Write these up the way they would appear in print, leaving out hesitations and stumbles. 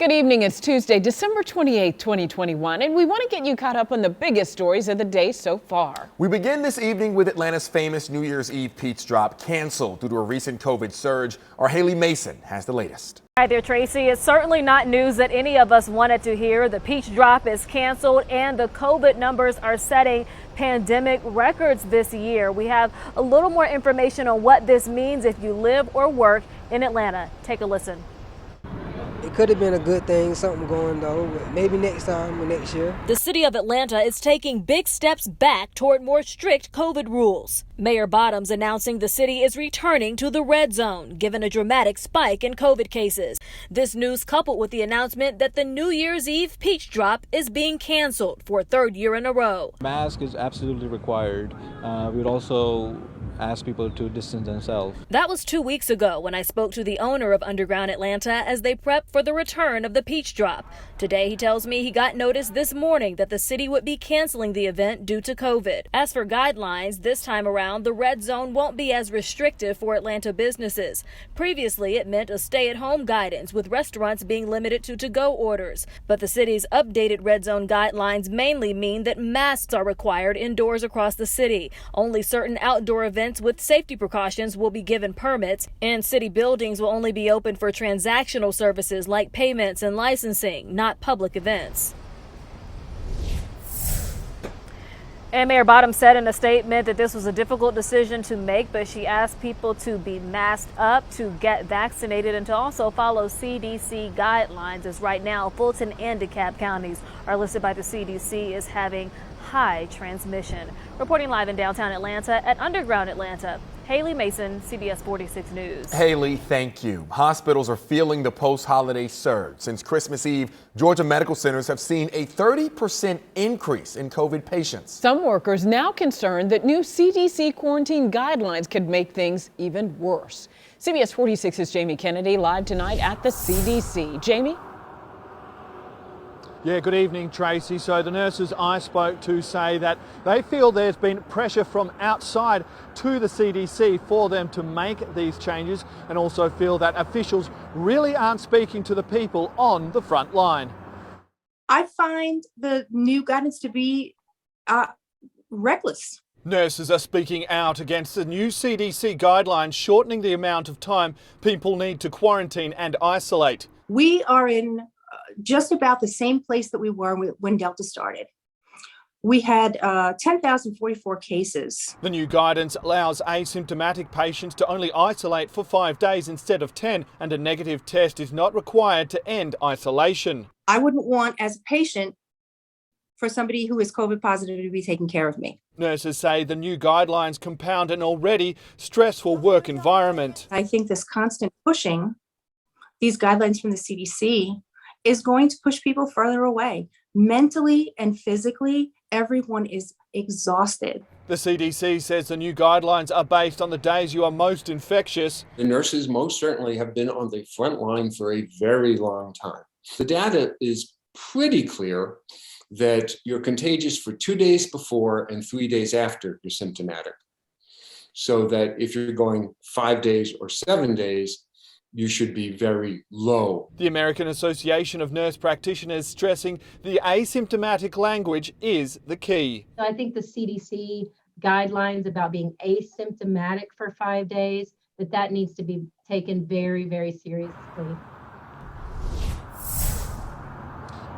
Good evening. It's Tuesday, December 28th, 2021, and we want to get you caught up on the biggest stories of the day so far. We begin this evening with Atlanta's famous New Year's Eve peach drop canceled due to a recent COVID surge. Our Haley Mason has the latest. Hi there, Tracy. It's certainly not news that any of us wanted to hear. The peach drop is canceled and the COVID numbers are setting pandemic records this year. We have a little more information on what this means if you live or work in Atlanta. Take a listen. It could have been a good thing, something going though, but maybe next time or next year. The city of Atlanta is taking big steps back toward more strict COVID rules. Mayor Bottoms announcing the city is returning to the red zone, given a dramatic spike in COVID cases. This news coupled with the announcement that the New Year's Eve peach drop is being canceled for a third year in a row. Mask is absolutely required. We would also ask people to distance themselves. That was 2 weeks ago when I spoke to the owner of Underground Atlanta as they prep for the return of the peach drop. Today he tells me he got notice this morning that the city would be canceling the event due to COVID. As for guidelines, this time around the red zone won't be as restrictive for Atlanta businesses. Previously it meant a stay-at-home guidance with restaurants being limited to to-go orders. But the city's updated red zone guidelines mainly mean that masks are required indoors across the city. Only certain outdoor events with safety precautions will be given permits, and city buildings will only be open for transactional services like payments and licensing, not public events. And Mayor Bottoms said in a statement that this was a difficult decision to make, but she asked people to be masked up, to get vaccinated, and to also follow CDC guidelines, as right now Fulton and DeKalb counties are listed by the CDC as having high transmission. Reporting live in downtown Atlanta at Underground Atlanta, Haley Mason, CBS 46 News. Haley, thank you. Hospitals are feeling the post-holiday surge. Since Christmas Eve, Georgia medical centers have seen a 30% increase in COVID patients. Some workers now concerned that new CDC quarantine guidelines could make things even worse. CBS 46's Jamie Kennedy live tonight at the CDC. Jamie? Yeah, good evening, Tracy. So the nurses I spoke to say that they feel there's been pressure from outside to the CDC for them to make these changes, and also feel that officials really aren't speaking to the people on the front line. I find the new guidance to be reckless. Nurses are speaking out against the new CDC guidelines shortening the amount of time people need to quarantine and isolate. We are in just about the same place that we were when Delta started. We had 10,044 cases. The new guidance allows asymptomatic patients to only isolate for 5 days instead of 10, and a negative test is not required to end isolation. I wouldn't want, as a patient, for somebody who is COVID positive to be taking care of me. Nurses say the new guidelines compound an already stressful work environment. I think this constant pushing, these guidelines from the CDC, is going to push people further away. Mentally and physically, everyone is exhausted. The CDC says the new guidelines are based on the days you are most infectious. The nurses most certainly have been on the front line for a very long time. The data is pretty clear that you're contagious for 2 days before and 3 days after you're symptomatic. So that if you're going 5 days or 7 days, you should be very low. The American Association of Nurse Practitioners stressing the asymptomatic language is the key. I think the CDC guidelines about being asymptomatic for 5 days, that needs to be taken very, very seriously.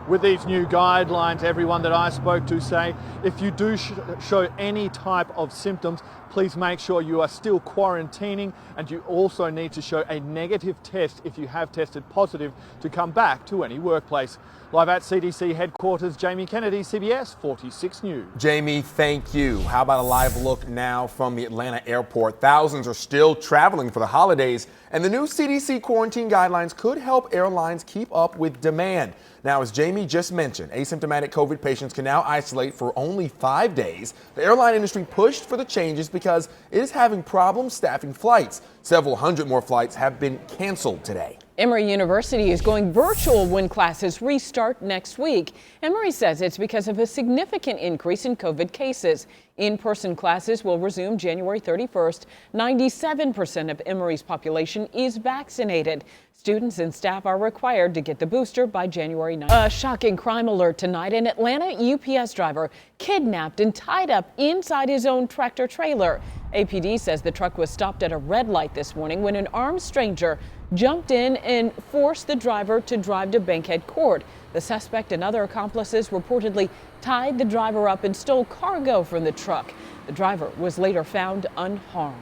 With these new guidelines, everyone that I spoke to say if you do show any type of symptoms, please make sure you are still quarantining, and you also need to show a negative test if you have tested positive to come back to any workplace. Live at CDC headquarters, Jamie Kennedy, CBS 46 News. Jamie, thank you. How about a live look now from the Atlanta airport? Thousands are still traveling for the holidays, and the new CDC quarantine guidelines could help airlines keep up with demand. Now, as Jamie just mentioned, asymptomatic COVID patients can now isolate for only 5 days. The airline industry pushed for the changes because it is having problems staffing flights. Several hundred more flights have been canceled today. Emory University is going virtual when classes restart next week. Emory says it's because of a significant increase in COVID cases. In-person classes will resume January 31st. 97% of Emory's population is vaccinated. Students and staff are required to get the booster by January 9th. A shocking crime alert tonight. An Atlanta UPS driver kidnapped and tied up inside his own tractor trailer. APD says the truck was stopped at a red light this morning when an armed stranger jumped in and forced the driver to drive to Bankhead Court. The suspect and other accomplices reportedly tied the driver up and stole cargo from the truck. The driver was later found unharmed.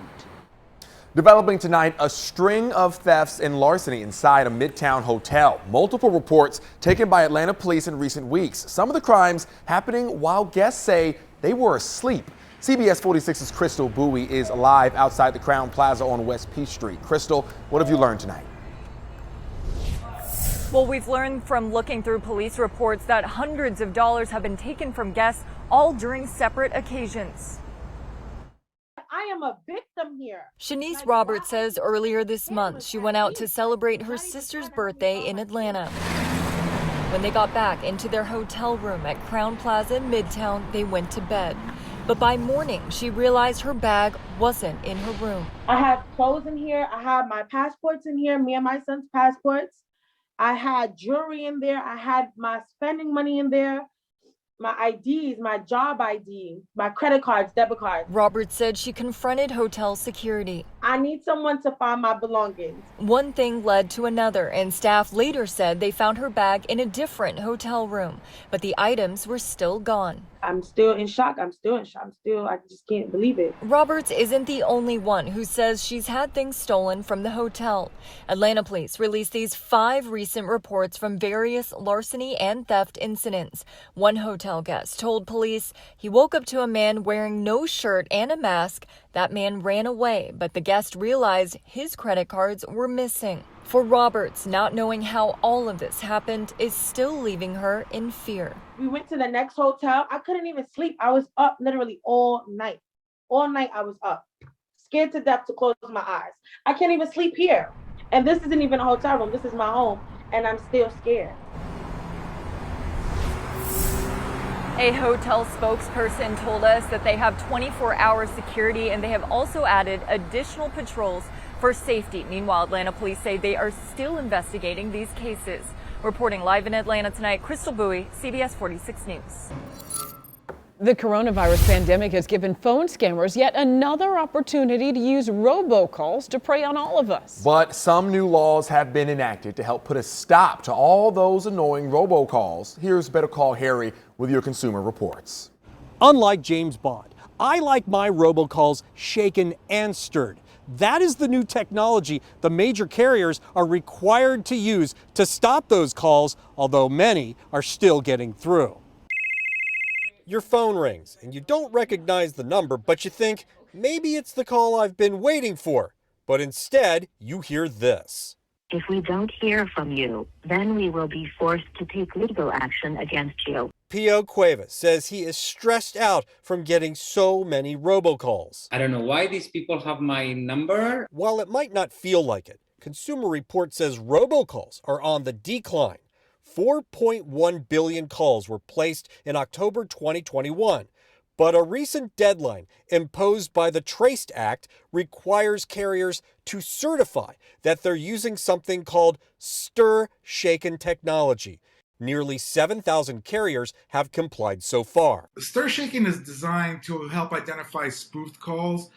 Developing tonight, a string of thefts and larceny inside a Midtown hotel. Multiple reports taken by Atlanta police in recent weeks. Some of the crimes happening while guests say they were asleep. CBS 46's Crystal Bowie is live outside the Crown Plaza on West Peach Street. Crystal, what have you learned tonight? Well, we've learned from looking through police reports that hundreds of dollars have been taken from guests, all during separate occasions. I am a victim here. Shanice Roberts says earlier this month she went out to celebrate her sister's birthday in Atlanta. When they got back into their hotel room at Crown Plaza in Midtown, they went to bed. But by morning, she realized her bag wasn't in her room. I had clothes in here. I had my passports in here, me and my son's passports. I had jewelry in there. I had my spending money in there. My IDs, my job ID, my credit cards, debit cards. Roberts said she confronted hotel security. I need someone to find my belongings. One thing led to another, and staff later said they found her bag in a different hotel room, but the items were still gone. I'm still in shock. I just can't believe it. Roberts isn't the only one who says she's had things stolen from the hotel. Atlanta police released these 5 recent reports from various larceny and theft incidents. One hotel guest told police he woke up to a man wearing no shirt and a mask. That man ran away, but the guest realized his credit cards were missing. For Roberts, not knowing how all of this happened is still leaving her in fear. We went to the next hotel. I couldn't even sleep. I was up literally all night. All night I was up, scared to death to close my eyes. I can't even sleep here. And this isn't even a hotel room. This is my home, and I'm still scared. A hotel spokesperson told us that they have 24-hour security and they have also added additional patrols for safety. Meanwhile, Atlanta police say they are still investigating these cases. Reporting live in Atlanta tonight, Crystal Bowie, CBS 46 News. The coronavirus pandemic has given phone scammers yet another opportunity to use robocalls to prey on all of us. But some new laws have been enacted to help put a stop to all those annoying robocalls. Here's Better Call Harry with your consumer reports. Unlike James Bond, I like my robocalls shaken and stirred. That is the new technology the major carriers are required to use to stop those calls, although many are still getting through. Your phone rings and you don't recognize the number, but you think, maybe it's the call I've been waiting for. But instead, you hear this. If we don't hear from you, then we will be forced to take legal action against you. Pio Cuevas says he is stressed out from getting so many robocalls. I don't know why these people have my number. While it might not feel like it, Consumer Report says robocalls are on the decline. 4.1 billion calls were placed in October 2021. But a recent deadline imposed by the Traced Act requires carriers to certify that they're using something called stir-shaken technology. Nearly 7,000 carriers have complied so far. Stir-shaken is designed to help identify spoofed calls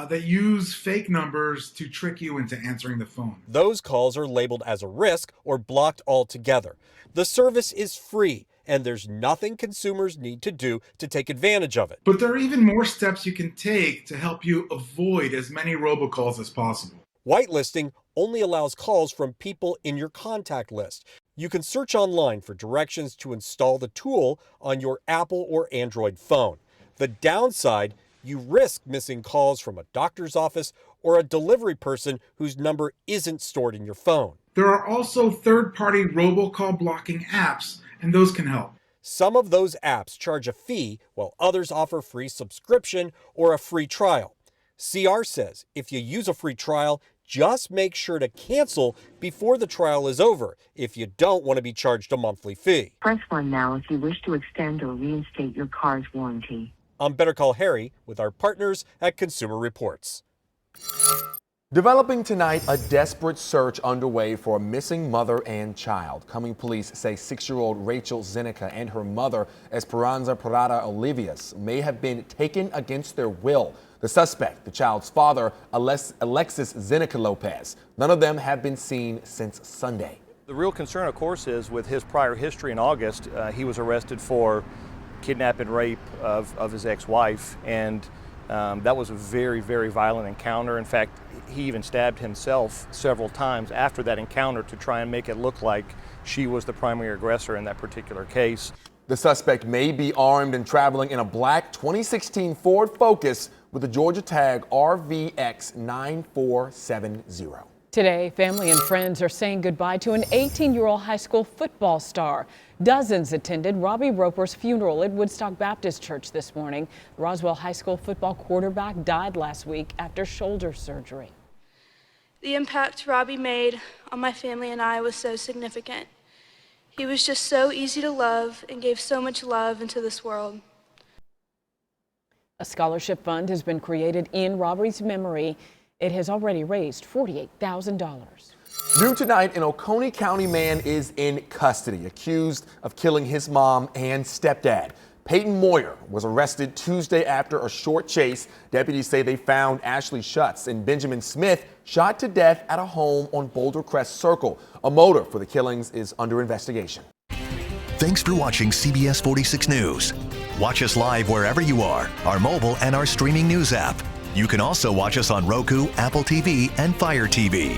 that use fake numbers to trick you into answering the phone. Those calls are labeled as a risk or blocked altogether. The service is free, and there's nothing consumers need to do to take advantage of it. But there are even more steps you can take to help you avoid as many robocalls as possible. Whitelisting only allows calls from people in your contact list. You can search online for directions to install the tool on your Apple or Android phone. The downside, you risk missing calls from a doctor's office or a delivery person whose number isn't stored in your phone. There are also third-party robocall blocking apps, and those can help. Some of those apps charge a fee, while others offer free subscription or a free trial. CR says if you use a free trial, Just make sure to cancel before the trial is over if you don't want to be charged a monthly fee. Press 1 now if you wish to extend or reinstate your car's warranty. I'm Better Call Harry with our partners at Consumer Reports. Developing tonight, a desperate search underway for a missing mother and child. Cumming police say 6-year-old Rachel Zenica and her mother, Esperanza Parada Olivias, may have been taken against their will. The suspect, the child's father, Alexis Zenica Lopez. None of them have been seen since Sunday. The real concern, of course, is with his prior history in August, he was arrested for kidnap and rape of his ex-wife, and that was a very, very violent encounter. In fact, he even stabbed himself several times after that encounter to try and make it look like she was the primary aggressor in that particular case. The suspect may be armed and traveling in a black 2016 Ford Focus with a Georgia tag RVX9470. Today, family and friends are saying goodbye to an 18-year-old high school football star. Dozens attended Robbie Roper's funeral at Woodstock Baptist Church this morning. The Roswell High School football quarterback died last week after shoulder surgery. The impact Robbie made on my family and I was so significant. He was just so easy to love and gave so much love into this world. A scholarship fund has been created in Robbie's memory. It has already raised $48,000. New tonight, an Oconee County man is in custody, accused of killing his mom and stepdad. Peyton Moyer was arrested Tuesday after a short chase. Deputies say they found Ashley Schutz and Benjamin Smith shot to death at a home on Boulder Crest Circle. A motive for the killings is under investigation. Thanks for watching CBS 46 News. Watch us live wherever you are, our mobile and our streaming news app. You can also watch us on Roku, Apple TV, and Fire TV.